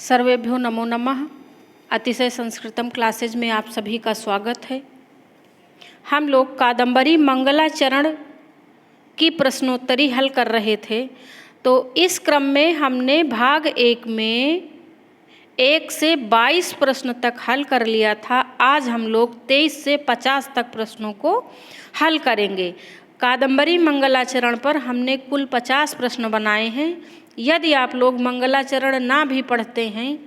सर्वेभ्यो नमो नमः। अतिशय संस्कृतम क्लासेज में आप सभी का स्वागत है। हम लोग कादम्बरी मंगलाचरण की प्रश्नोत्तरी हल कर रहे थे, तो इस क्रम में हमने भाग 1 में 1 से 22 प्रश्न तक हल कर लिया था। आज हम लोग 23 से 50 तक प्रश्नों को हल करेंगे। कादम्बरी मंगलाचरण पर हमने कुल 50 प्रश्न बनाए हैं। यदि आप लोग मंगलाचरण ना भी पढ़ते हैं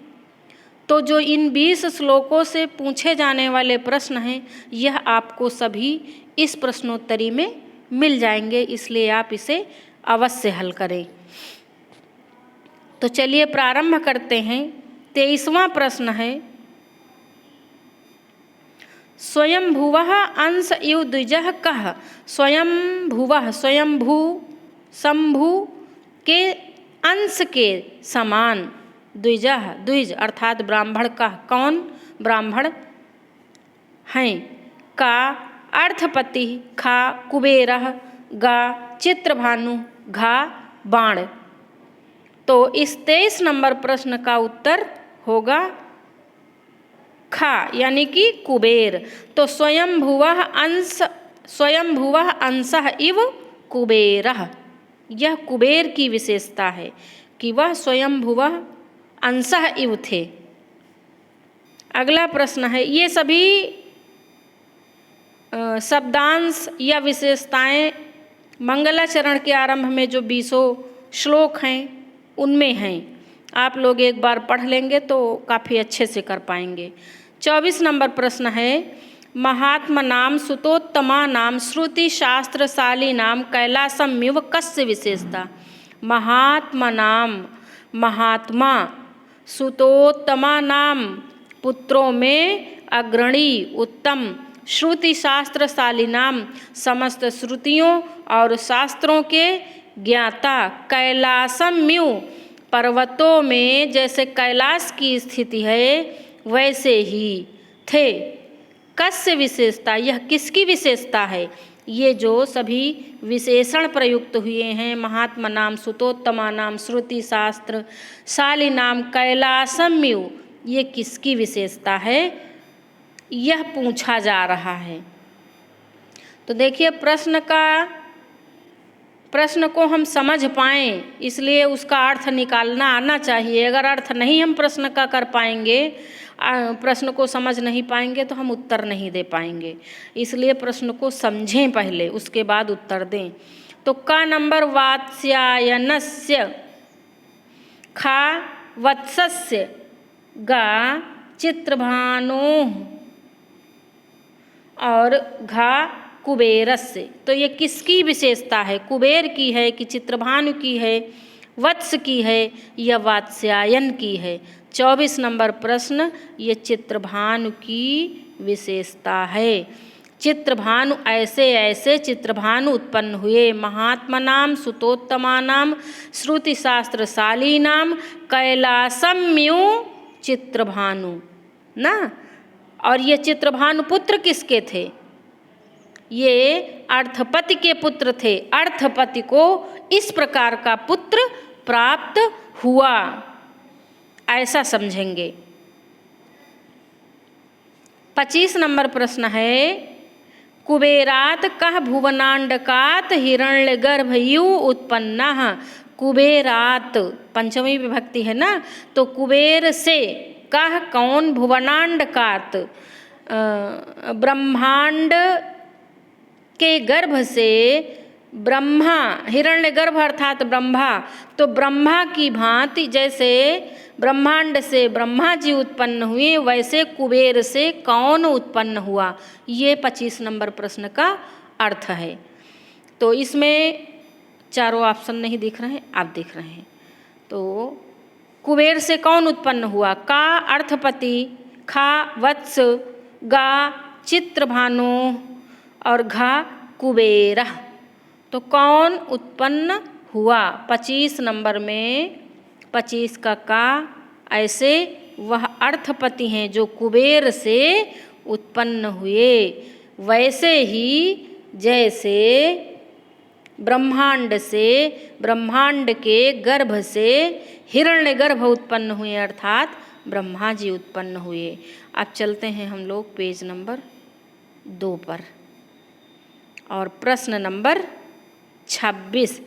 तो जो इन 20 श्लोकों से पूछे जाने वाले प्रश्न हैं, यह आपको सभी इस प्रश्नोत्तरी में मिल जाएंगे, इसलिए आप इसे अवश्य हल करें। तो चलिए प्रारंभ करते हैं। 23वां प्रश्न है, स्वयंभुवः अंश इव द्विजः कः। स्वयंभुवः, स्वयंभू, शंभु के अंश के समान, द्विजः, द्विज अर्थात ब्राह्मण का, कौन ब्राह्मण हैं, का अर्थपति, खा कुबेरः, गा चित्रभानु, घा बाण। तो इस 23 नंबर प्रश्न का उत्तर होगा खा, यानी कि कुबेर। तो स्वयंभुवः अंशः इव कुबेरः, यह कुबेर की विशेषता है कि वह स्वयंभुवः अंशः इव थे। अगला प्रश्न है, ये सभी शब्दांश या विशेषताएं मंगलाचरण के आरंभ में जो 20 श्लोक हैं उनमें हैं। आप लोग एक बार पढ़ लेंगे तो काफ़ी अच्छे से कर पाएंगे। 24 नंबर प्रश्न है, महात्मा नाम सुतोत्तमा नाम श्रुति शास्त्रशाली नाम कैलासम्युव कस्य विशेषता। महात्मा नाम, महात्मा, सुतोत्तमा नाम पुत्रों में अग्रणी उत्तम, श्रुति शास्त्रशाली नाम समस्त श्रुतियों और शास्त्रों के ज्ञाता, कैलासम्यु पर्वतों में जैसे कैलाश की स्थिति है वैसे ही थे। कस्य विशेषता, यह किसकी विशेषता है। ये जो सभी विशेषण प्रयुक्त हुए हैं, महात्मा नाम, सुतोत्तमा नाम, श्रुति शास्त्र शाली नाम, कैलासम्यु, ये किसकी विशेषता है, यह पूछा जा रहा है। तो देखिए प्रश्न को हम समझ पाएं, इसलिए उसका अर्थ निकालना आना चाहिए। अगर अर्थ नहीं हम प्रश्न का कर पाएंगे, प्रश्न को समझ नहीं पाएंगे तो हम उत्तर नहीं दे पाएंगे। इसलिए प्रश्न को समझें पहले, उसके बाद उत्तर दें। तो का नंबर वात्स्यायनस्य, खा वत्सस्य, गा चित्रभानोः और घा कुबेरस्य। तो ये किसकी विशेषता है, कुबेर की है कि चित्रभानु की है, वत्स की है या वात्स्यायन की है। 24 नंबर प्रश्न, ये चित्रभानु की विशेषता है। चित्रभानु, ऐसे ऐसे चित्रभानु उत्पन्न हुए, महात्मा नाम, सुतोत्तमा नाम, श्रुति शास्त्रशाली नाम, कैलासम्यु चित्रभानु ना। और ये चित्रभानु पुत्र किसके थे, ये अर्थपति के पुत्र थे। अर्थपति को इस प्रकार का पुत्र प्राप्त हुआ, ऐसा समझेंगे। 25 नंबर प्रश्न है, कुबेरात कः भुवनांडकात हिरण्यगर्भयु उत्पन्नः। कुबेरात पंचमी विभक्ति है ना, तो कुबेर से, कः कौन, भुवनांडकात ब्रह्मांड के गर्भ से, ब्रह्मा, हिरण्यगर्भ अर्थात ब्रह्मा, तो ब्रह्मा की भांति जैसे ब्रह्मांड से ब्रह्मा जी उत्पन्न हुए, वैसे कुबेर से कौन उत्पन्न हुआ। ये 25 नंबर प्रश्न का अर्थ है। तो इसमें चारों ऑप्शन नहीं दिख रहे हैं, आप दिख रहे हैं। तो कुबेर से कौन उत्पन्न हुआ, का अर्थपति, खा वत्स, गा चित्रभानु और घा कुबेर। तो कौन उत्पन्न हुआ 25 नंबर में, 25 का ऐसे वह अर्थपति हैं जो कुबेर से उत्पन्न हुए, वैसे ही जैसे ब्रह्मांड से, ब्रह्मांड के गर्भ से हिरण्यगर्भ उत्पन्न हुए, अर्थात ब्रह्मा जी उत्पन्न हुए। अब चलते हैं हम लोग पेज नंबर 2 पर और प्रश्न नंबर 26।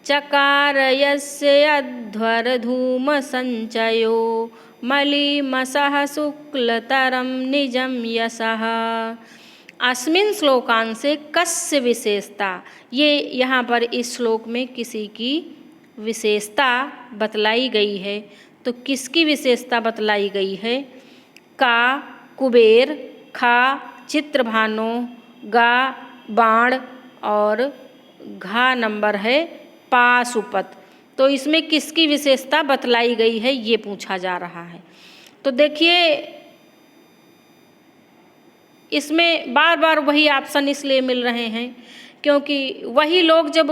चकार यस्य अध्वर धूम संचयो मलीमसः शुक्लतरम निजम यशः। अस्मिन श्लोकांश से कस्य विशेषता, ये यहाँ पर इस श्लोक में किसी की विशेषता बतलाई गई है। तो किसकी विशेषता बतलाई गई है? का कुबेर, खा चित्रभानु, गा बाण और घा नंबर है पाशुपत। तो इसमें किसकी विशेषता बतलाई गई है ये पूछा जा रहा है। तो देखिए इसमें बार बार वही ऑप्शन इसलिए मिल रहे हैं क्योंकि वही लोग जब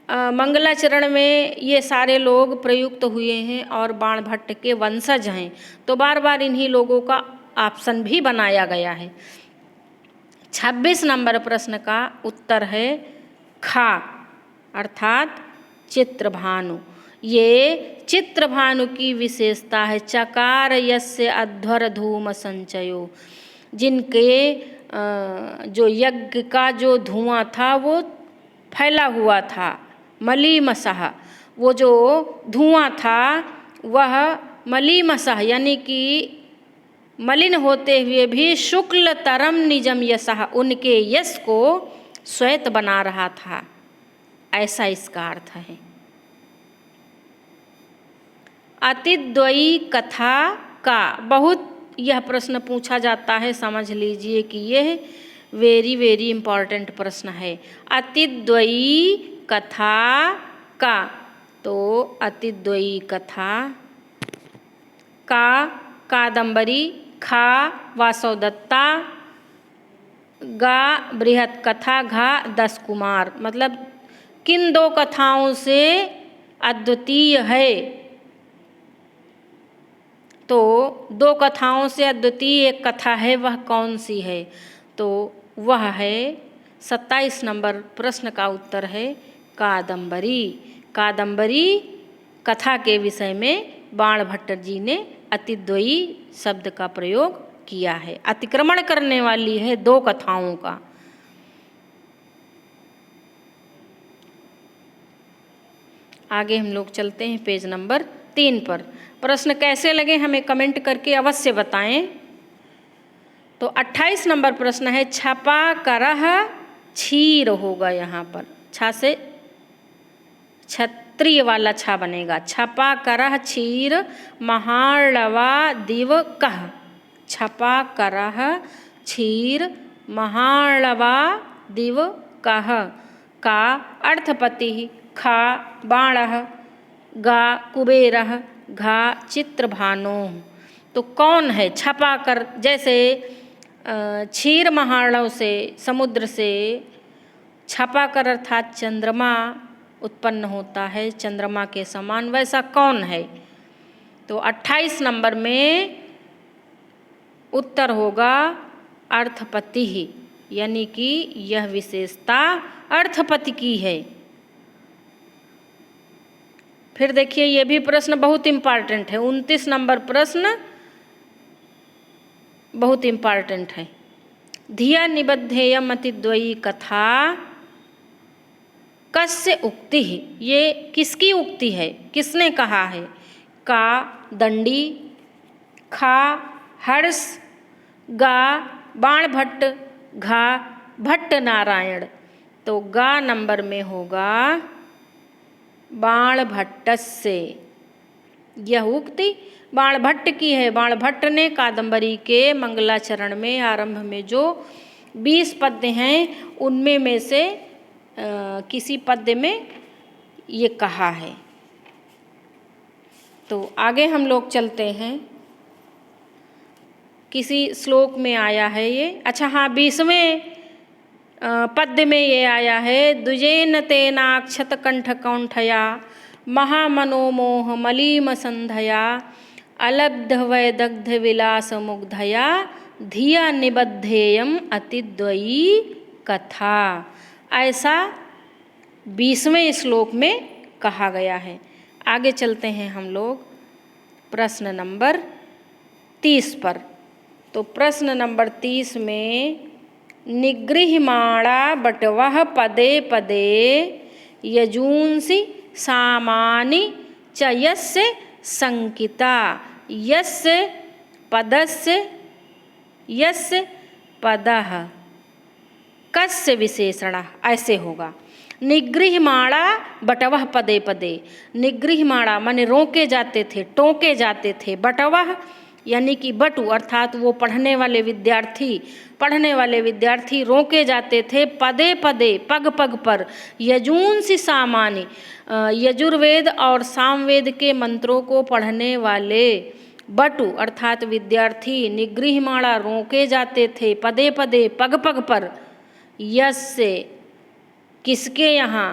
मंगलाचरण में ये सारे लोग प्रयुक्त हुए हैं और बाण भट्ट के वंशज हैं, तो बार बार इन्हीं लोगों का ऑप्शन भी बनाया गया है। 26 नंबर प्रश्न का उत्तर है खा, अर्थात चित्रभानु। ये चित्रभानु की विशेषता है। चकार यस्य अध्वर धूम संचयो, जिनके जो यज्ञ का जो धुआं था वो फैला हुआ था, मलीमसः, वो जो धुआं था वह मलीमसः यानी कि मलिन होते हुए भी शुक्ल तरम निजम यशः, उनके यश को श्वेत बना रहा था, ऐसा इसका अर्थ है। अतिद्वयी कथा का बहुत यह प्रश्न पूछा जाता है, समझ लीजिए कि यह वेरी वेरी इम्पॉर्टेंट प्रश्न है। अतिद्वयी कथा का, तो अतिद्वयी कथा का कादंबरी, खा वासवदत्ता, गा बृहत कथा, घा 10 कुमार। मतलब किन 2 कथाओं से अद्वितीय है? तो 2 कथाओं से अद्वितीय एक कथा है, वह कौन सी है? तो वह है 27 नंबर प्रश्न का उत्तर है कादंबरी। कादंबरी कथा के विषय में बाण भट्ट जी ने अतिद्वयी शब्द का प्रयोग किया है। अतिक्रमण करने वाली है 2 कथाओं का। आगे हम लोग चलते हैं पेज नंबर 3 पर। प्रश्न कैसे लगे हमें कमेंट करके अवश्य बताएं। तो 28 नंबर प्रश्न है छपा करह क्षीर होगा, यहाँ पर छा से क्षत्रिय वाला छा बनेगा। छपा करह क्षीर महालवा दिव कह। छपा करह क्षीर महालवा दिव कह। का अर्थपति, खा बाणः, गा कुबेरः, घा चित्रभानु। तो कौन है छपा कर? जैसे क्षीर महाणव से, समुद्र से छपा कर अर्थात चंद्रमा उत्पन्न होता है, चंद्रमा के समान, वैसा कौन है? तो 28 नंबर में उत्तर होगा अर्थपति ही, यानी कि यह विशेषता अर्थपति की है। फिर देखिए ये भी प्रश्न बहुत इम्पॉर्टेंट है। 29 नंबर प्रश्न बहुत इम्पॉर्टेंट है। धिया निबद्धेयम अतिद्वयी कथा कस्य उक्ति है? ये किसकी उक्ति है? किसने कहा है? का दंडी, खा हर्ष, गा बाण भट्ट, घा भट्ट नारायण। तो गा नंबर में होगा बाण भट्ट से। यह उक्ति बाण भट्ट की है। बाण भट्ट ने कादंबरी के मंगलाचरण में आरंभ में जो 20 पद्य हैं उनमें में से किसी पद्य में ये कहा है। तो आगे हम लोग चलते हैं। किसी श्लोक में आया है ये, अच्छा हाँ 20वें पद्य में ये आया है। द्विजेन तेनाक्षत कंठ कौंठया महामनोमोह मलीम संधया अलब्ध वैदग्ध विलास मुग्धया धिया निबद्धेयम अतिद्वयी कथा। ऐसा 20वें श्लोक में कहा गया है। आगे चलते हैं हम लोग प्रश्न नंबर 30 पर। तो प्रश्न नंबर 30 में निगृह्यमाणा बटवः पदे पदे यजूंसि सामानि च यस्य संकिता यस्य पदः कस्य विशेषणः, ऐसे होगा। निगृह्यमाणा बटवः पदे पदे, निगृह्यमाणा माने रोके जाते थे, टोके जाते थे, बटवः यानी कि बटु अर्थात वो पढ़ने वाले विद्यार्थी रोके जाते थे, पदे पदे पग पग पर, यजूंसि सामानि यजुर्वेद और सामवेद के मंत्रों को पढ़ने वाले बटु अर्थात विद्यार्थी निगृह्यमाणा रोके जाते थे पदे पदे पग पग पर, यस्य किसके यहाँ,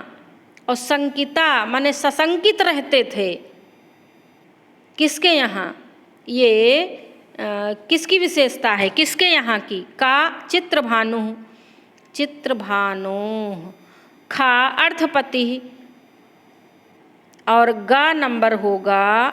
और संकिता माने सशंकित रहते थे, किसके यहाँ, ये किसकी विशेषता है, किसके यहाँ की, का चित्रभानु, खा अर्थपति और गा नंबर होगा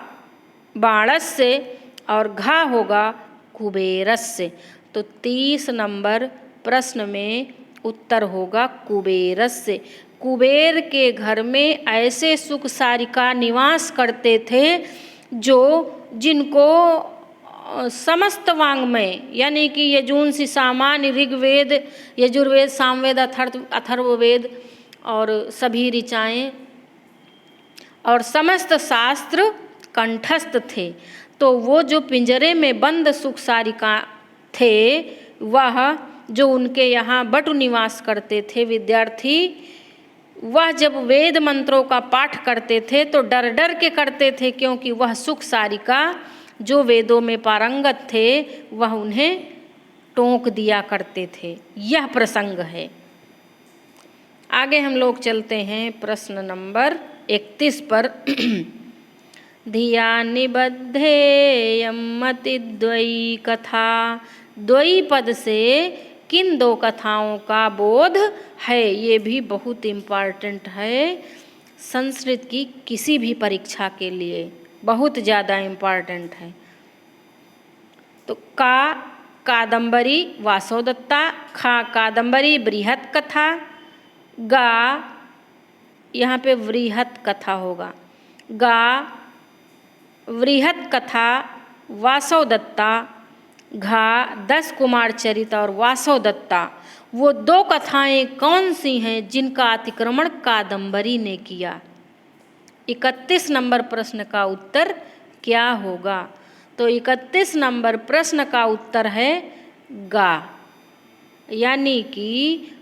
बाणस्य और घा होगा कुबेरस्य। तो 30 नंबर प्रश्न में उत्तर होगा कुबेरस्य। कुबेर के घर में ऐसे सुख सारिका निवास करते थे जिनको समस्त वाङ्मय यानी कि यजूंसि सामान्य ऋग्वेद यजुर्वेद सामवेद अथर्ववेद और सभी ऋचाएँ और समस्त शास्त्र कंठस्थ थे। तो वो जो पिंजरे में बंद सुख सारिका थे, वह जो उनके यहाँ बटु निवास करते थे विद्यार्थी, वह जब वेद मंत्रों का पाठ करते थे तो डर डर के करते थे, क्योंकि वह सुख सारिका जो वेदों में पारंगत थे वह उन्हें टोक दिया करते थे। यह प्रसंग है। आगे हम लोग चलते हैं प्रश्न नंबर 31 पर। धिया निबद्धेयं मतिद्वयी कथा, द्वयी पद से किन 2 कथाओं का बोध है। ये भी बहुत इम्पॉर्टेंट है संस्कृत की किसी भी परीक्षा के लिए, बहुत ज़्यादा इम्पॉर्टेंट है। तो का कादम्बरी वासोदत्ता, खा कादम्बरी बृहत कथा, गा यहाँ पे वृहत कथा होगा, गा वृहत कथा वासोदत्ता, घा 10 कुमार चरित और वासोदत्ता। वो 2 कथाएं कौन सी हैं जिनका अतिक्रमण कादम्बरी ने किया। 31 नंबर प्रश्न का उत्तर क्या होगा। तो 31 नंबर प्रश्न का उत्तर है गा, यानी कि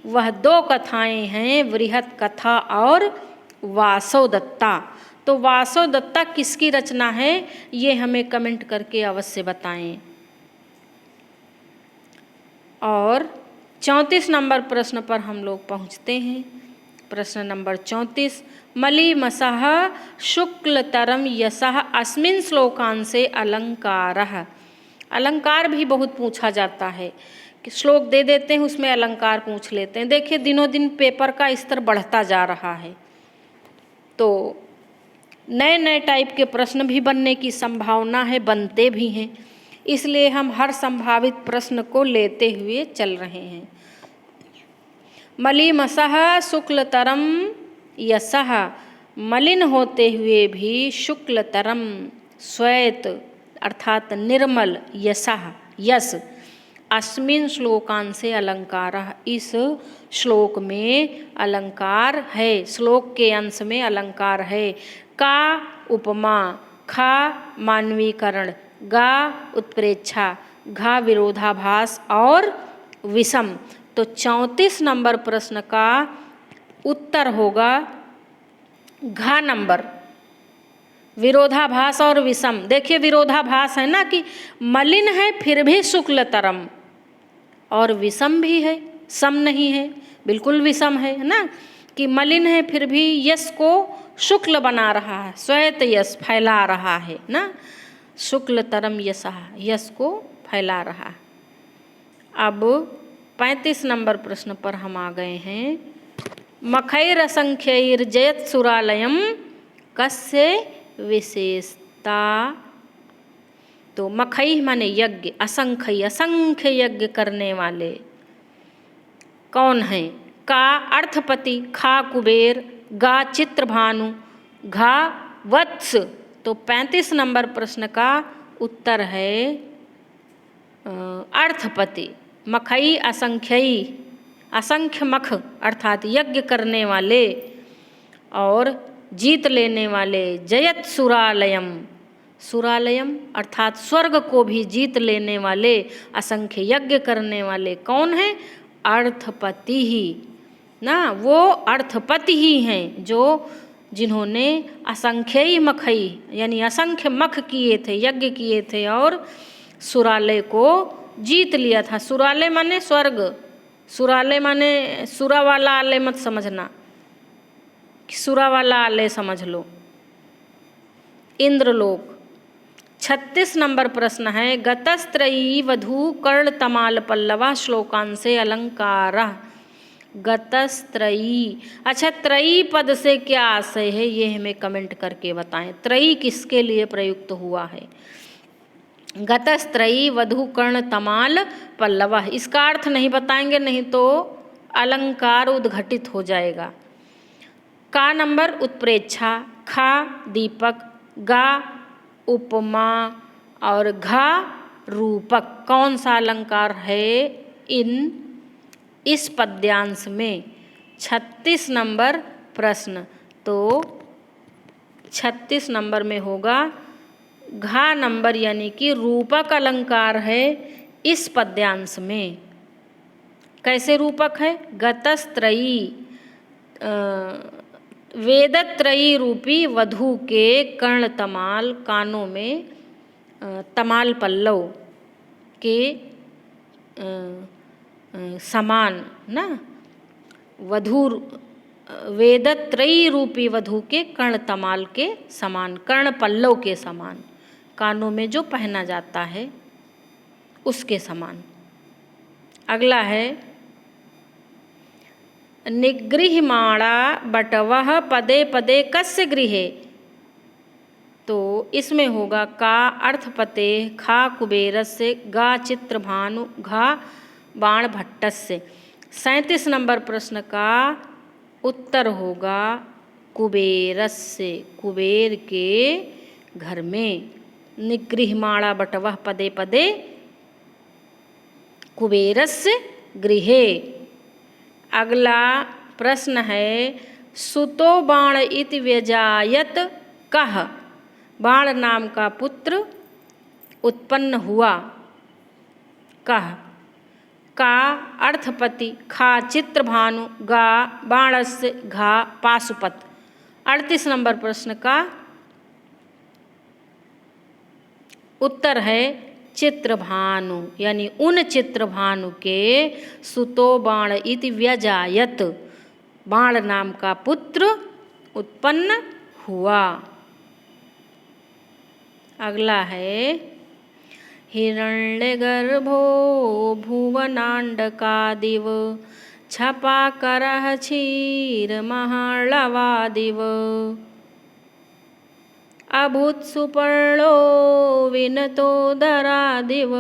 वह 2 कथाएं हैं वृहत कथा और वासोदत्ता। तो वासोदत्ता किसकी रचना है ये हमें कमेंट करके अवश्य बताएं। और 34 नंबर प्रश्न पर हम लोग पहुंचते हैं। प्रश्न नंबर 34, मलीमसः शुक्लतरं यशः अस्मिन् श्लोकांशे अलंकारः। अलंकार भी बहुत पूछा जाता है कि श्लोक दे देते हैं उसमें अलंकार पूछ लेते हैं। देखिए दिनों दिन पेपर का स्तर बढ़ता जा रहा है, तो नए नए टाइप के प्रश्न भी बनने की संभावना है, बनते भी हैं, इसलिए हम हर संभावित प्रश्न को लेते हुए चल रहे हैं। मलीमसः शुक्लतरम यशः, मलिन होते हुए भी शुक्लतरम श्वेत अर्थात निर्मल, यशः यश, अस्मिन् श्लोकांशे अलंकारः, इस श्लोक में अलंकार है, श्लोक के अंश में अलंकार है। का उपमा, खा मानवीकरण, गा उत्प्रेक्षा, घा विरोधाभास और विषम। तो 34 नंबर प्रश्न का उत्तर होगा घा नंबर, विरोधाभास और विषम। देखिए विरोधाभास है ना कि मलिन है फिर भी शुक्लतरम, और विषम भी है, सम नहीं है, बिल्कुल विषम है ना, कि मलिन है फिर भी यश को शुक्ल बना रहा है, श्वेत यश फैला रहा है ना, शुक्लतरम यशः, यश को फैला रहा है। अब 35 नंबर प्रश्न पर हम आ गए हैं। मखैरसंख्यैर्जयत्सुरालयं कस्य विशेषता। तो मखई माने यज्ञ, असंख्य असंख्य यज्ञ करने वाले कौन हैं? का अर्थपति, खा कुबेर, गा चित्रभानु, घा वत्स। तो 35 नंबर प्रश्न का उत्तर है अर्थपति। मखई असंख्यई, असंख्य मख अर्थात यज्ञ करने वाले और जीत लेने वाले। जयत सुरालयम, सुरालयम अर्थात स्वर्ग को भी जीत लेने वाले, असंख्य यज्ञ करने वाले कौन हैं? अर्थपति ही ना, वो अर्थपति ही हैं जो जिन्होंने असंख्यई मखई यानी असंख्य मख किए थे, यज्ञ किए थे और सुरालय को जीत लिया था। सुरालय माने स्वर्ग, सुरालय माने सुरा वाला आलय मत समझना, सुरा वाला आलय समझ लो, इंद्रलोक। 36 नंबर प्रश्न है गतस्त्रयी वधू कर्ण तमाल पल्लवा श्लोकांशे अलंकारः। गतस्त्रयी, अच्छा त्रयी पद से क्या आशय है ये हमें कमेंट करके बताएं। त्रयी किसके लिए प्रयुक्त हुआ है? गतस्त्रयी वधू कर्ण तमाल पल्लवा, इसका अर्थ नहीं बताएंगे नहीं तो अलंकार उद्घटित हो जाएगा। का नंबर उत्प्रेक्षा, खा दीपक, गा उपमा और घा रूपक। कौन सा अलंकार है इस पद्यांश में? 36 नंबर प्रश्न। तो 36 नंबर में होगा घा नंबर यानी कि रूपक अलंकार है इस पद्यांश में। कैसे रूपक है? गतस्त्रयी वेदत्रयी रूपी वधू के कर्ण तमाल, कानों में तमाल पल्लव के समान ना, वधू वेदत्रयी रूपी वधू के कर्ण तमाल के समान, कर्ण पल्लव के समान, कानों में जो पहना जाता है उसके समान। अगला है निगृह्यमाणा बटवः पदे पदे कस्य गृहे। तो इसमें होगा का अर्थपते, खा कुबेरस्य, गा चित्रभानु, घा बाण भट्टस्य। 37 नंबर प्रश्न का उत्तर होगा कुबेरस्य, कुबेर के घर में। निगृह्यमाणा बटवः पदे पदे कुबेरस्य गृहे। अगला प्रश्न है सुतो बाण इति व्यजायत कः। बाण नाम का पुत्र उत्पन्न हुआ, कः। का अर्थपति, खा चित्रभानु, गा बाणस्य, घा पाशुपत। 38 नंबर प्रश्न का उत्तर है चित्रभानु, यानी उन चित्रभानु के सुतो बाण इति व्यजायत, बाण नाम का पुत्र उत्पन्न हुआ। अगला है हिरण्यगर्भो भुवनांडकादिव छपाकरः क्षीरमहार्णवादिव अभूत सुपर्णो विनतोदरादिव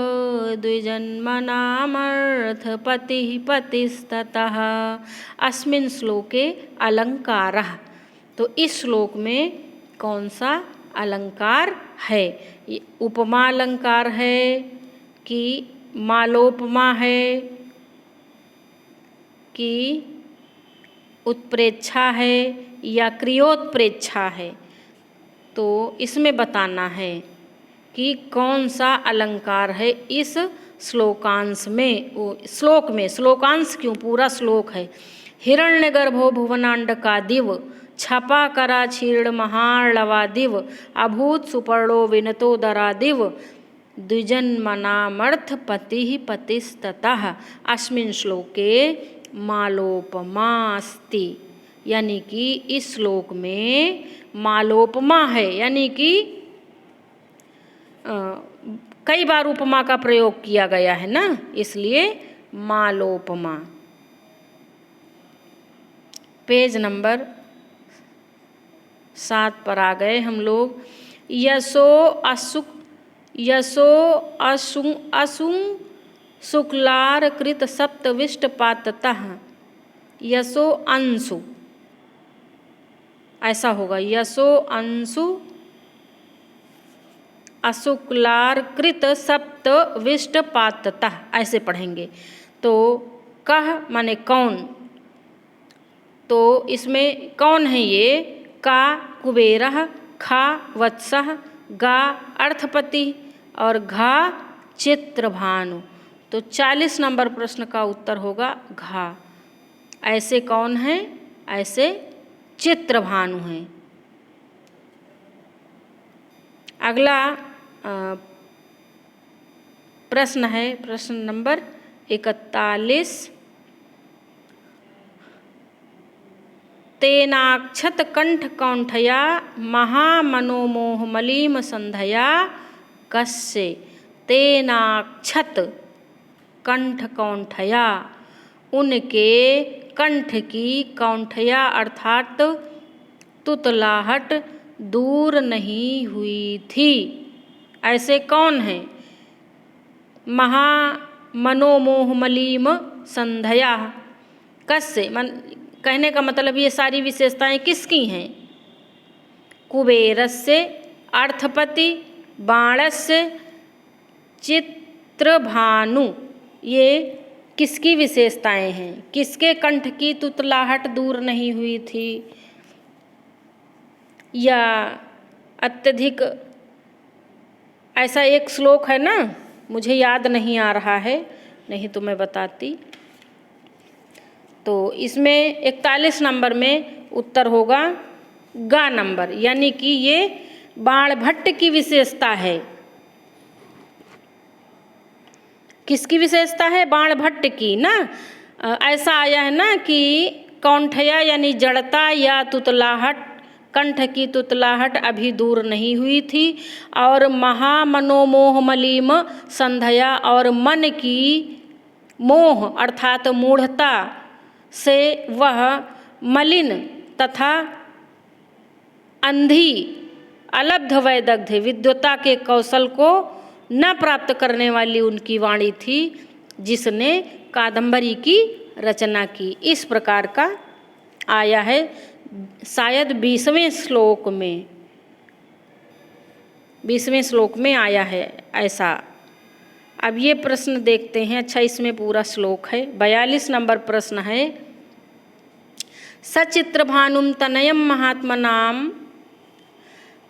द्विजन्मनामर्थपतिः पतिस्ततः। अस्मिन् श्लोके अलंकारः। तो इस श्लोक में कौन सा अलंकार है? उपमा अलंकार है कि मालोपमा है कि उत्प्रेक्षा है या क्रियोत्प्रेक्षा है? तो इसमें बताना है कि कौन सा अलंकार है इस श्लोकांश में। श्लोक में, श्लोकांश क्यों, पूरा श्लोक है। हिरण्यगर्भो भुवनांडकादिव छपाकरा क्षीर्ण महार्णवादिव अभूत सुपर्णो विनतोदरादिव द्विजन्मनामर्थपतिः पतिस्ततः। अस्मिन् श्लोके मालोपमा अस्ति, यानी कि इस श्लोक में मालोपमा है, यानी कि कई बार उपमा का प्रयोग किया गया है ना, इसलिए मालोपमा। पेज नंबर 7 पर आ गए हम लोग। यशो असुं शुक्लार कृत सप्तविष्ट पाततः। यशो अंशु, ऐसा होगा, यशो अंशु अशुक्लार कृत सप्तविष्ट पाततः, ऐसे पढ़ेंगे। तो कह माने कौन, तो इसमें कौन है ये? का कुबेरः, खा वत्सः, गा अर्थपति और घा चित्रभानु। तो 40 नंबर प्रश्न का उत्तर होगा घा। ऐसे कौन है? ऐसे चित्रभानु हैं। अगला प्रश्न है प्रश्न नंबर 41। तेनाक्षत कंठ कौंठया महामनोमोह मलीम संधया कस्य। तेनाक्षत कंठ कौंठया, उनके कंठ की कौंठया अर्थात तुतलाहट दूर नहीं हुई थी। ऐसे कौन है? महा मनोमोह मलीम संध्या कस्य, कहने का मतलब ये सारी विशेषताएं किसकी हैं? कुबेरस्य, अर्थपति, बाणस्य, चित्रभानु, ये किसकी विशेषताएं हैं? किसके कंठ की तुतलाहट दूर नहीं हुई थी? या अत्यधिक, ऐसा एक श्लोक है ना, मुझे याद नहीं आ रहा है, नहीं तो मैं बताती। तो इसमें 41 नंबर में उत्तर होगा गा नंबर, यानी कि ये बाणभट्ट की विशेषता है। किसकी विशेषता है? बाणभट्ट की ना। ऐसा आया है ना कि कौंठया यानी जड़ता या तुतलाहट, कंठ की तुतलाहट अभी दूर नहीं हुई थी, और महामनोमोह मलीम संध्या, और मन की मोह अर्थात मूढ़ता से वह मलिन तथा अंधी अलब्ध वैदग्ध विद्वता के कौशल को न प्राप्त करने वाली उनकी वाणी थी, जिसने कादंबरी की रचना की। इस प्रकार का आया है शायद 20वें श्लोक में, 20वें श्लोक में आया है ऐसा। अब ये प्रश्न देखते हैं। अच्छा, इसमें पूरा श्लोक है। 42 नंबर प्रश्न है। सचित्रभानुम तनयम महात्मनाम,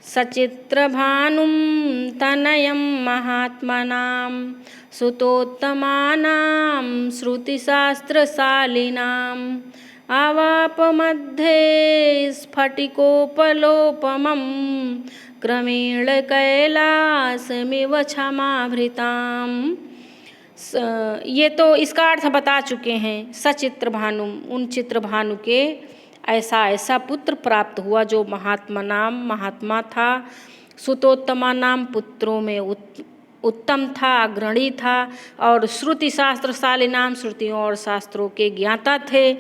सचित्रभानुम तनयं महात्मनां, सुतोत्तमानां श्रुतिशास्त्रशालिनाम्, आवापमध्ये स्फटिकोपलोपमं, क्रमेण कैलासमिव क्षमाभृताम्। ये तो इसका अर्थ बता चुके हैं। सचित्रभानुम, उन चित्रभानु के ऐसा ऐसा पुत्र प्राप्त हुआ जो महात्मा नाम महात्मा था, सुतोत्तमा नाम पुत्रों में उत्तम था, अग्रणी था, और श्रुति शास्त्रशाली नाम श्रुतियों और शास्त्रों के ज्ञाता थे।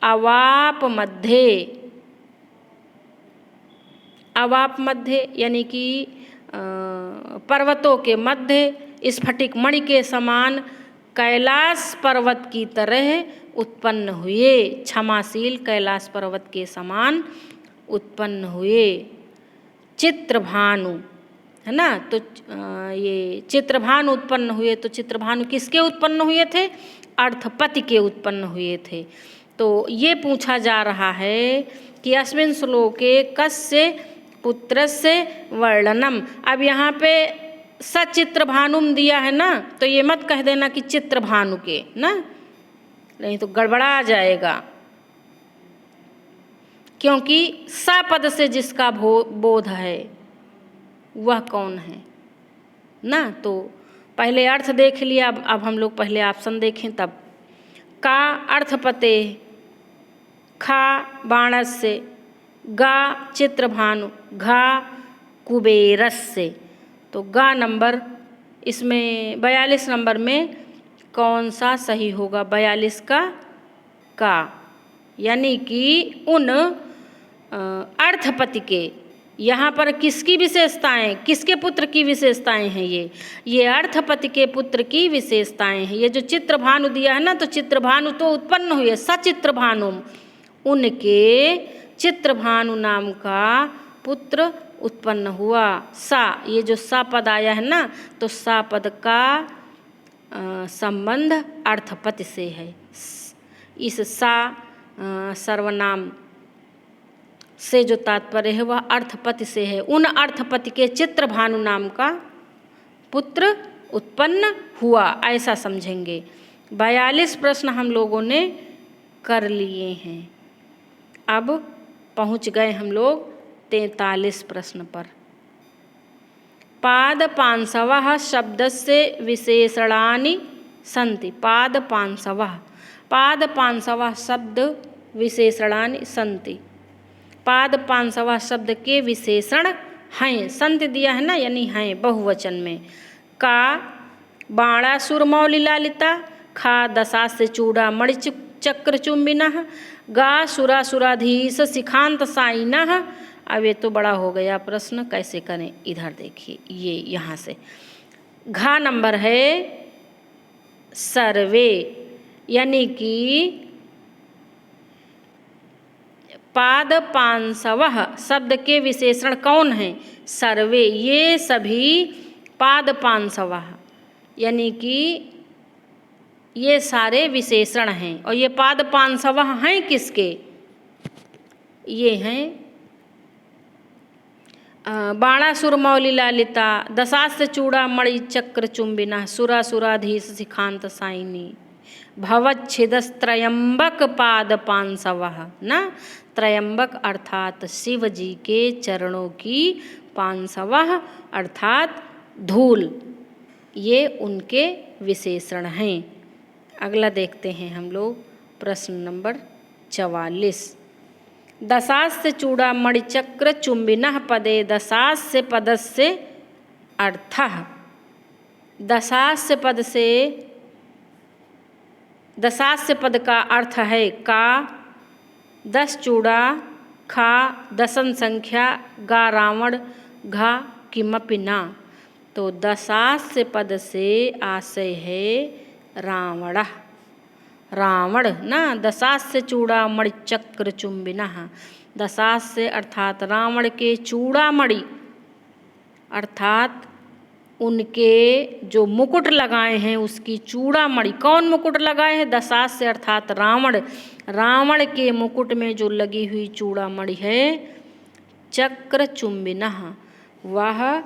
अवाप मध्य, अवाप मध्य यानी कि पर्वतों के मध्य स्फटिक मणि के समान कैलाश पर्वत की तरह उत्पन्न हुए। क्षमाशील कैलाश पर्वत के समान उत्पन्न हुए। चित्रभानु है ना, तो ये चित्रभानु उत्पन्न हुए। तो चित्रभानु किसके उत्पन्न हुए थे? अर्थपति के उत्पन्न हुए थे। तो ये पूछा जा रहा है कि अस्मिन् श्लोके कस्य पुत्रस्य वर्णनम। अब यहाँ पे सचित्रभानुम दिया है ना, तो ये मत कह देना कि चित्रभानु के ना, नहीं तो गड़बड़ा जाएगा, क्योंकि सा पद से जिसका बोध है वह कौन है ना। तो पहले अर्थ देख लिया, अब हम लोग पहले ऑप्शन देखें तब। का अर्थपते, खा बाणस्य, गा चित्रभानु, घा कुबेरस्य। तो गा नंबर इसमें 42 नंबर में कौन सा सही होगा? 42 का यानी कि उन अर्थपति के। यहाँ पर किसकी विशेषताएं, किसके पुत्र की विशेषताएं हैं ये अर्थपति के पुत्र की विशेषताएं हैं। ये जो चित्रभानु दिया है ना, तो चित्रभानु तो उत्पन्न हुए, सचित्रभानु, उनके चित्रभानु नाम का पुत्र उत्पन्न हुआ। सा, ये जो सा पद आया है ना, तो सा पद का संबंध अर्थपति से है। इस सा सर्वनाम से जो तात्पर्य है वह अर्थपति से है। उन अर्थपति के चित्रभानु नाम का पुत्र उत्पन्न हुआ, ऐसा समझेंगे। 42 प्रश्न हम लोगों ने कर लिए हैं। अब पहुंच गए हम लोग 43 प्रश्न पर। पादपांसवः शब्दस्य विशेषणानि सन्ति। पादपांसवः, पादपांसवः शब्द विशेषणानि सन्ति। पादपांसवः शब्द के विशेषण हैं। संत दिया है ना, यानी हैं बहुवचन में। का बाणासुर मौलि लालिता, खा दशास्य चूड़ामणि चक्र चुम्बिनः, गा सुरासुराधीश शिखांत साइनः। अब ये तो बड़ा हो गया प्रश्न, कैसे करें? इधर देखिए, ये यहाँ से घा नंबर है सर्वे, यानी कि पादपांसवः शब्द के विशेषण कौन हैं? सर्वे, ये सभी पादपांसवः, यानी कि ये सारे विशेषण हैं। और ये पादपांसवः हैं किसके? ये हैं बाणासुर मौलि लालिता, दशास्य चूड़ामणि चक्र चुम्बिनः, सुरासुराधीश शिखांत साइनी, भवच्छिदस्त्रयंबक पादपांसवः ना। त्रयंबक अर्थात शिव जी के चरणों की, पांसवः अर्थात धूल, ये उनके विशेषण हैं। अगला देखते हैं हम लोग प्रश्न नंबर 44। दशास्य चूड़ामणि चक्र चुम्बिनः पदे दशास्य पदस्य अर्थः। दशास्य पद से, दशास्य पद का अर्थ है का 10 चूड़ा, खा दशन संख्या, गा रावण, घा किमपि ना। तो दशास्य पद से आशय है रावण, रावण ना। दशास्य चूड़ामणि चक्र चुम्बिनः, दशास्य अर्थात रावण के चूड़ामणि, अर्थात उनके जो मुकुट लगाए हैं उसकी चूड़ामणि। कौन मुकुट लगाए हैं? दशास्य अर्थात रावण, रावण के मुकुट में जो लगी हुई चूड़ामणि है। चक्र चुम्बिनः, वह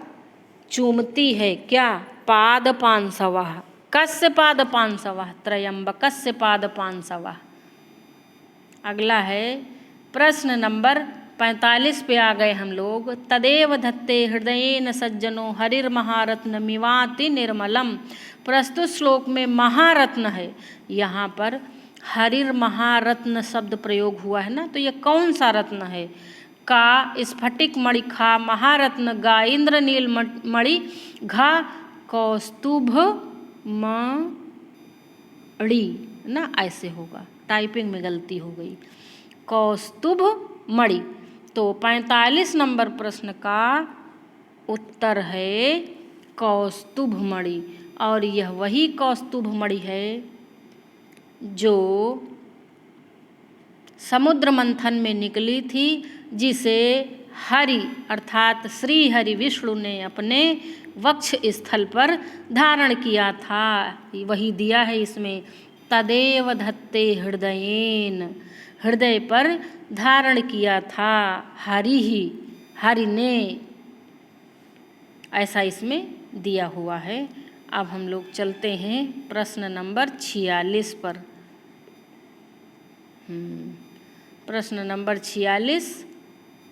चूमती है क्या? पादपांसवः, कस्य पादपांसवः? त्रयंबकस्य पादपांसवः। अगला है प्रश्न नंबर 45 पे आ गए हम लोग। तदेव धत्ते हृदयेन सज्जनो हरिर्महारत्न मिवाति निर्मलम। प्रस्तुत श्लोक में महारत्न है, यहाँ पर हरिर्महारत्न शब्द प्रयोग हुआ है ना, तो ये कौन सा रत्न है? का स्फटिक मणि, खा महारत्न, गा इंद्र नील मणि, घा कौस्तुभ मणि ना, ऐसे होगा। टाइपिंग में गलती हो गई, कौस्तुभ मणि। तो 45 नंबर प्रश्न का उत्तर है कौस्तुभ मणि। और यह वही कौस्तुभ मणि है जो समुद्र मंथन में निकली थी, जिसे हरि अर्थात श्री हरि विष्णु ने अपने वक्ष स्थल पर धारण किया था। वही दिया है इसमें, तदेव धत्ते हृदयेन, हृदय पर धारण किया था हरि ही, हरि ने, ऐसा इसमें दिया हुआ है। अब हम लोग चलते हैं प्रश्न नंबर 46 पर। प्रश्न नंबर 46,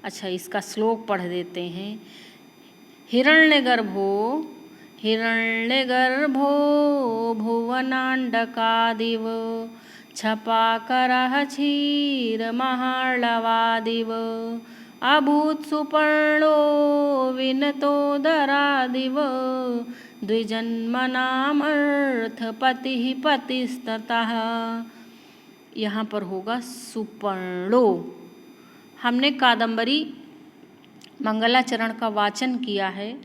अच्छा इसका श्लोक पढ़ देते हैं। हिरण्यगर्भो हिरण्यगर्भो भुवनांडकादिव, छपाकरः क्षीरमहार्णवादिव, अभूत् सुपर्णो विनतोदरादिव, द्विजन्मनामर्थपतिः पतिस्ततः। यहाँ पर होगा सुपर्णो। हमने कादम्बरी मंगलाचरण का वाचन किया है,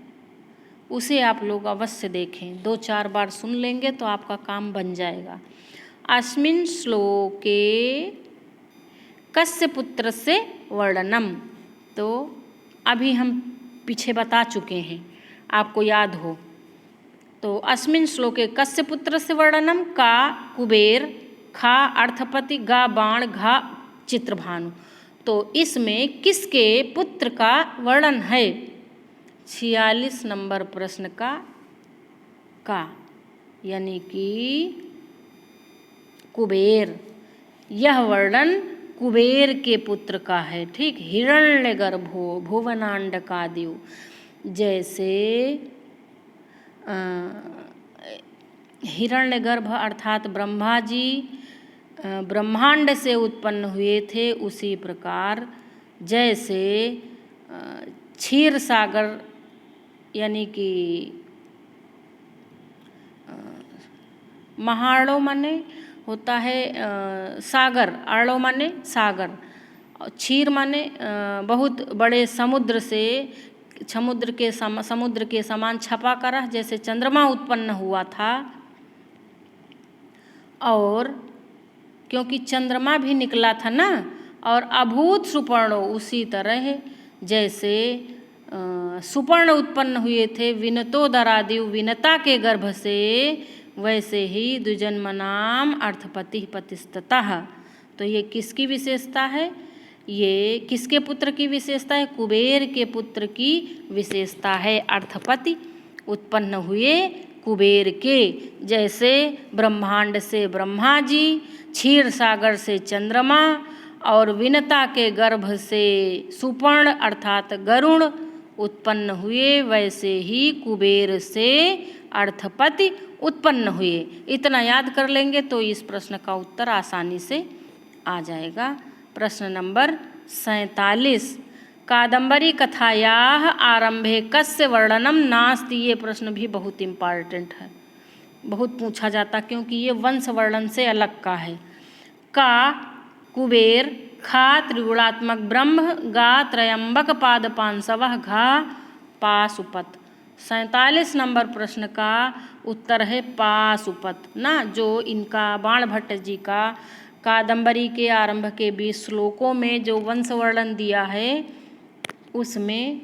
उसे आप लोग अवश्य देखें, 2-4 बार सुन लेंगे तो आपका काम बन जाएगा। अस्मिन् श्लोके कस्य पुत्र से वर्णनम, तो अभी हम पीछे बता चुके हैं, आपको याद हो तो अस्मिन् श्लोके कस्य पुत्र से वर्णनम, का कुबेर, खा अर्थपति, गा बाण, घा चित्रभानु। तो इसमें किसके पुत्र का वर्णन है? 46 नंबर प्रश्न का यानी कि कुबेर। यह वर्णन कुबेर के पुत्र का है, ठीक। हिरण्यगर्भो भुवनांडकादिव, जैसे हिरण्यगर्भ अर्थात ब्रह्मा जी ब्रह्मांड से उत्पन्न हुए थे, उसी प्रकार जैसे क्षीर सागर यानी कि महाड़ो माने होता है सागर, आड़ो माने सागर, क्षीर माने बहुत बड़े समुद्र से, समुद्र के समान छपा करा, जैसे चंद्रमा उत्पन्न हुआ था। और क्योंकि चंद्रमा भी निकला था ना, और अभूत सुपर्णो, उसी तरह जैसे सुपर्ण उत्पन्न हुए थे विनतोदरादिव, विनता के गर्भ से, वैसे ही द्विजन्मनाम अर्थपति पतिस्ततः। तो ये किसकी विशेषता है? ये किसके पुत्र की विशेषता है? कुबेर के पुत्र की विशेषता है। अर्थपति उत्पन्न हुए कुबेर के, जैसे ब्रह्मांड से ब्रह्मा जी, क्षीर सागर से चंद्रमा और विनता के गर्भ से सुपर्ण अर्थात गरुण उत्पन्न हुए, वैसे ही कुबेर से अर्थपति उत्पन्न हुए। इतना याद कर लेंगे तो इस प्रश्न का उत्तर आसानी से आ जाएगा। प्रश्न नंबर 47, कादम्बरी कथायाः आरंभे कस्य वर्णनम नास्ति। ये प्रश्न भी बहुत इम्पॉर्टेंट है, बहुत पूछा जाता, क्योंकि ये वंश वर्णन से अलग का है। का कुबेर, खा त्रिगुणात्मक ब्रह्म, गा त्रयंबक पादपांसवः, घा पाशुपत। 47 नंबर प्रश्न का उत्तर है पाशुपत ना, जो इनका बाण भट्ट जी का कादम्बरी के आरंभ के 20 श्लोकों में जो वंश वर्णन दिया है, उसमें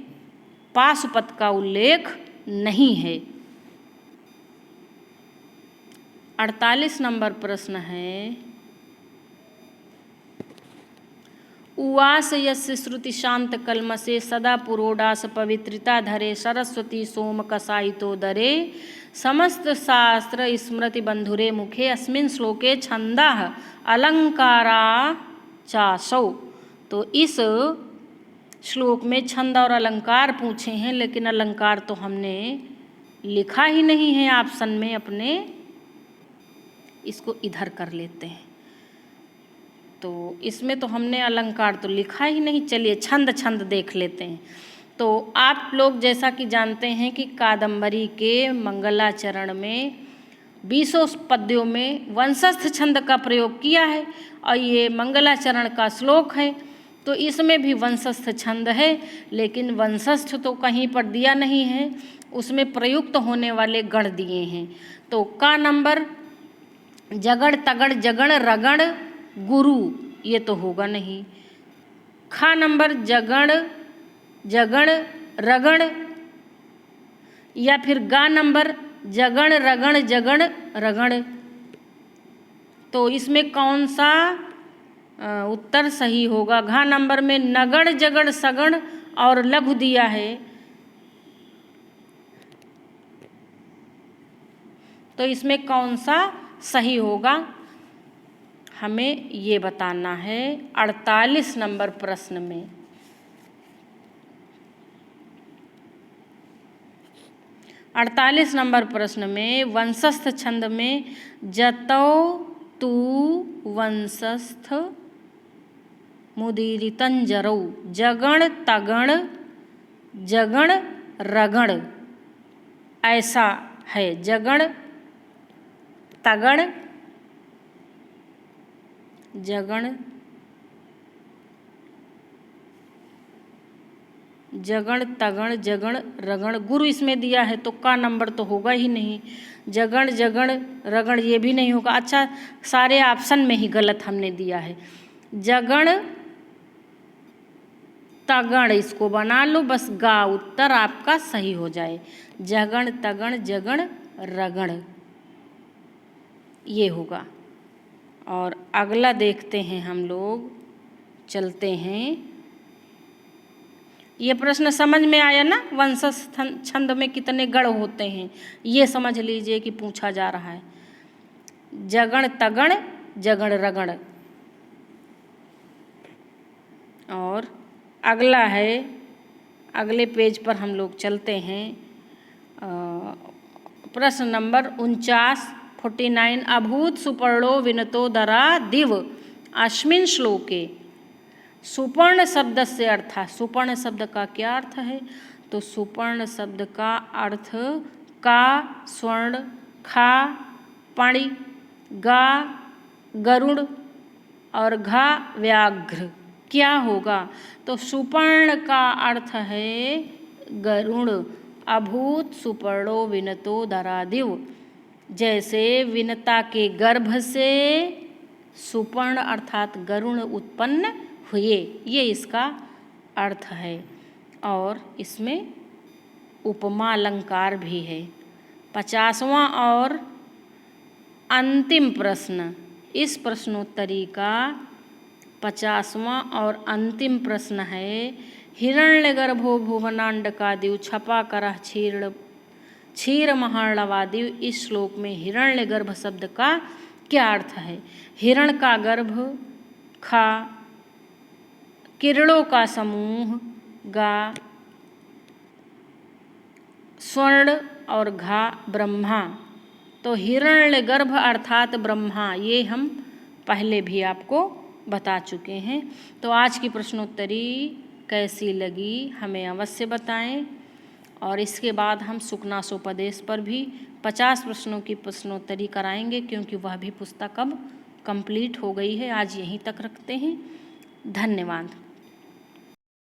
पाशुपत का उल्लेख नहीं है। 48 नंबर प्रश्न है, उवास यस्य श्रुति शांत कलमसे, सदा पुरोडास पवित्रिता धरे, सरस्वती सोम कसायितो दरे, समस्त शास्त्र स्मृति बंधुरे मुखे, अस्मिन् श्लोके छंदः अलंकारा चासौ। तो इस श्लोक में छंद और अलंकार पूछे हैं, लेकिन अलंकार तो हमने लिखा ही नहीं है ऑप्शन में अपने, इसको इधर कर लेते हैं। तो इसमें तो हमने अलंकार तो लिखा ही नहीं। चलिए छंद देख लेते हैं। तो आप लोग जैसा कि जानते हैं कि कादम्बरी के मंगलाचरण में 20 पद्यों में वंशस्थ छंद का प्रयोग किया है, और ये मंगलाचरण का श्लोक है, तो इसमें भी वंशस्थ छंद है, लेकिन वंशस्थ तो कहीं पर दिया नहीं है, उसमें प्रयुक्त होने वाले गण दिए हैं। तो का नंबर जगड़ तगड़ जगण रगण गुरु, ये तो होगा नहीं। खा नंबर जगण जगण रगण, या फिर गा नंबर जगण रगण जगण रगण। तो इसमें कौन सा उत्तर सही होगा? घा नंबर में नगण जगण सगण और लघु दिया है, तो इसमें कौन सा सही होगा हमें ये बताना है 48 नंबर प्रश्न में। 48 नंबर प्रश्न में वंशस्थ छंद में जतौ तू वंशस्थ मुदीरितं जरौ, जगण तगण जगण रगण, ऐसा है। जगण तगण जगण, जगण तगण जगण रगण। गुरु इसमें दिया है तो का नंबर तो होगा ही नहीं। जगण जगण रगण ये भी नहीं होगा। अच्छा, सारे ऑप्शन में ही गलत हमने दिया है। जगण तगण इसको बना लो, बस गा उत्तर आपका सही हो जाए। जगण तगण जगण रगण ये होगा। और अगला देखते हैं हम लोग, चलते हैं। ये प्रश्न समझ में आया ना, वंशज छंद में कितने गढ़ होते हैं ये समझ लीजिए कि पूछा जा रहा है। जगण तगण जगण रगण। और अगला है, अगले पेज पर हम लोग चलते हैं। प्रश्न नंबर 49 अभूत सुपर्णो विनतो दरा दिव अस्मिन् श्लोके। सुपर्ण शब्द से अर्थ, सुपर्ण शब्द का क्या अर्थ है? तो सुपर्ण शब्द का अर्थ का स्वर्ण, खा पाणी, गा गरुड़ और घा व्याघ्र क्या होगा? तो सुपर्ण का अर्थ है गरुड़। अभूत सुपर्णो विनतो दरादिव, जैसे विनता के गर्भ से सुपर्ण अर्थात गरुड़ उत्पन्न हुए, ये इसका अर्थ है। और इसमें उपमा अलंकार भी है। 50वां और अंतिम प्रश्न, इस प्रश्नोत्तरी का 50वां और अंतिम प्रश्न है। हिरण्यगर्भो भुवनांडकादिव छपा करः क्षीर महार्णवादिव। इस श्लोक में हिरण्यगर्भ शब्द का क्या अर्थ है? हिरण का गर्भ, खा किरणों का समूह, गा स्वर्ण और घा ब्रह्मा। तो हिरण्यगर्भ अर्थात ब्रह्मा, ये हम पहले भी आपको बता चुके हैं। तो आज की प्रश्नोत्तरी कैसी लगी हमें अवश्य बताएं। और इसके बाद हम सुकनासोपदेश पर भी 50 प्रश्नों की प्रश्नोत्तरी कराएंगे, क्योंकि वह भी पुस्तक अब कंप्लीट हो गई है। आज यहीं तक रखते हैं। धन्यवाद।